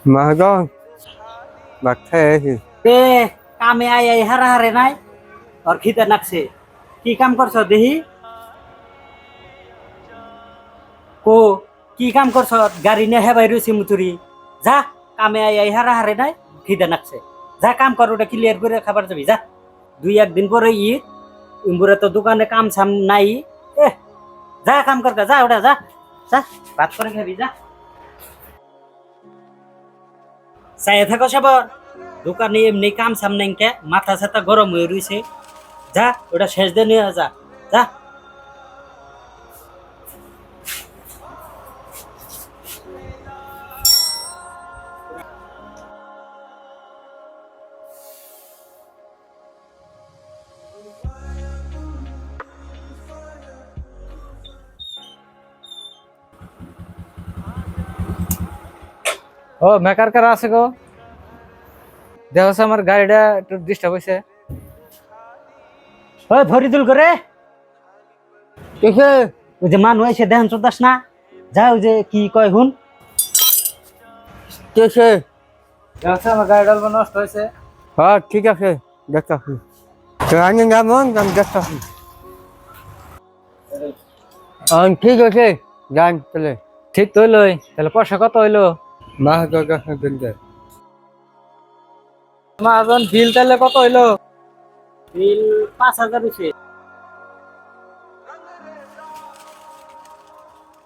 Mahgon, bạc thế thì এ কামে I I হারা হারে নাই আর খিদে নাকছে কি কাম করছ দেহি কো কি কাম করছ গাড়ি নে হেবাই রইছি মুতুরি যা কামে আই আই হারা হারে নাই খিদে নাকছে যা কাম কর ওটা ক্লিয়ার করে খাবার যাবি যা দুই একদিন পরে ঈদ ইমবুরে তো দোকানে কাম সাম নাই এ যা কাম কর যা ওটা যা যা ভাত করে খাবি যা চাইয়ে থাকো সবার দোকানে এমনি কাম সাম নাই কে মাথা ছাতা গরম হয়ে রইছে যা ওটা শেষ দিয়ে নিয়ে যা যা ও মেকার কার আছে গো দেখো আমার গাড়িটা একটু ডিস্টার্ব হয়েছে ওই ফরিদুল করে কিসে ওই যে মানুষ এসে দেখান চোদাস না যা ওই যে কি কয় হুন কিসে দেখো আমার গাড়িটা নষ্ট হয়েছে হ্যাঁ ঠিক আছে দেখতাছি রানি যেমন আমি দেখতাছি ঠিক আছে যান তাহলে ঠিক তো হইলোই তাহলে পয়সা কত হইলো মাহগর কাছে দিন দে মহাজন বিল তাহলে কত হইলো বিল 5,000 হইছে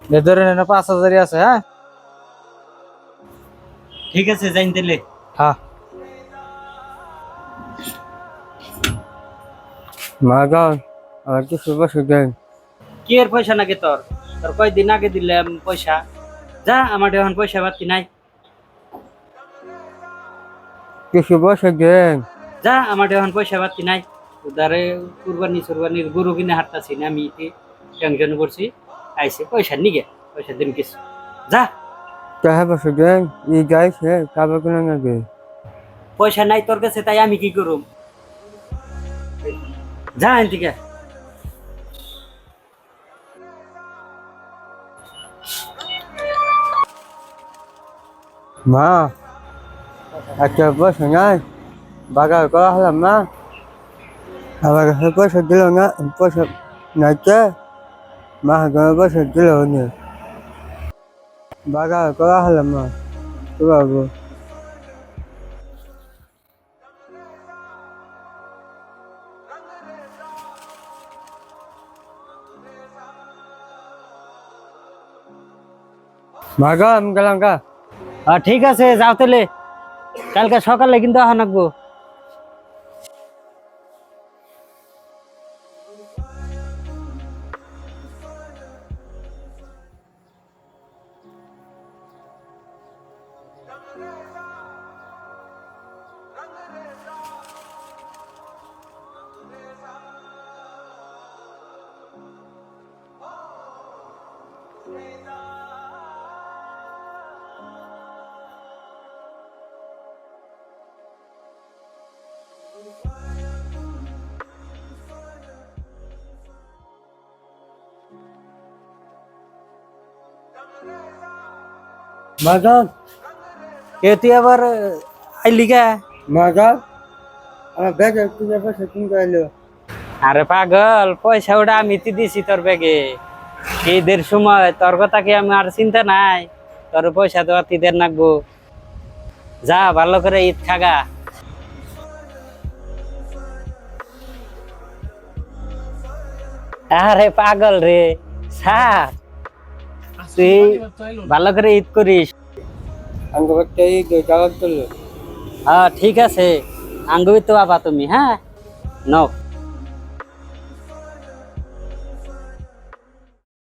এ ধরে নেন 5,000 আছে হ্যাঁ ঠিক আছে যাইন দিলে হ্যাঁ মাহগর আর কিছু বসে দেন কি এর পয়সা নাকি তোর তোর কয়দিন আগে দিলাম পয়সা যা আমার এখন পয়সা বাতি নাই কিছু বসে দেন যা আমার এখন পয়সা বাতি নাই উদারে কুরবানির গরু কিনে হাঁটতাছি না আমি টেনশন করছি আইসে পয়সা নিগে পয়সা দিন কিছু যা চাহে বসে দেন ই যাইছে কাবে কোনো না গে পয়সা নাই তোর কাছে তাই আমি কি করব যা এদিকে মা আচ্ছা বসে নাই বাগার করা হলাম না আমার কাছে পয়সা দিল না পয়সা নাইতে মাহগর পয়সা দিল না বাগার করা হলাম না তো বাবু মাগা আমি গেলাম গা ঠিক আছে যাও তাহলে কালকে সকালে কিন্তু আহা নাকবো মাগা এ তুই আবার আইলি কে মাগা আমার ব্যাগে তুমি পয়সা তুমি গাইলো আরে পাগল পয়সা ওটা আমি দিছি তোর ব্যাগে ঈদের সময় তোর কথা কি আমি আর চিন্তা নাই তোর পয়সা দেওয়া ঈদের নাকবো যা ভালো করে ঈদ খাগা আরে পাগল রে স্যার তুই ভালো করে ঈদ করিস আঙ্গ একটা এই জায়গা তুললো হ্যাঁ ঠিক আছে আঙ্গুই তো আবা তুমি হ্যাঁ নাও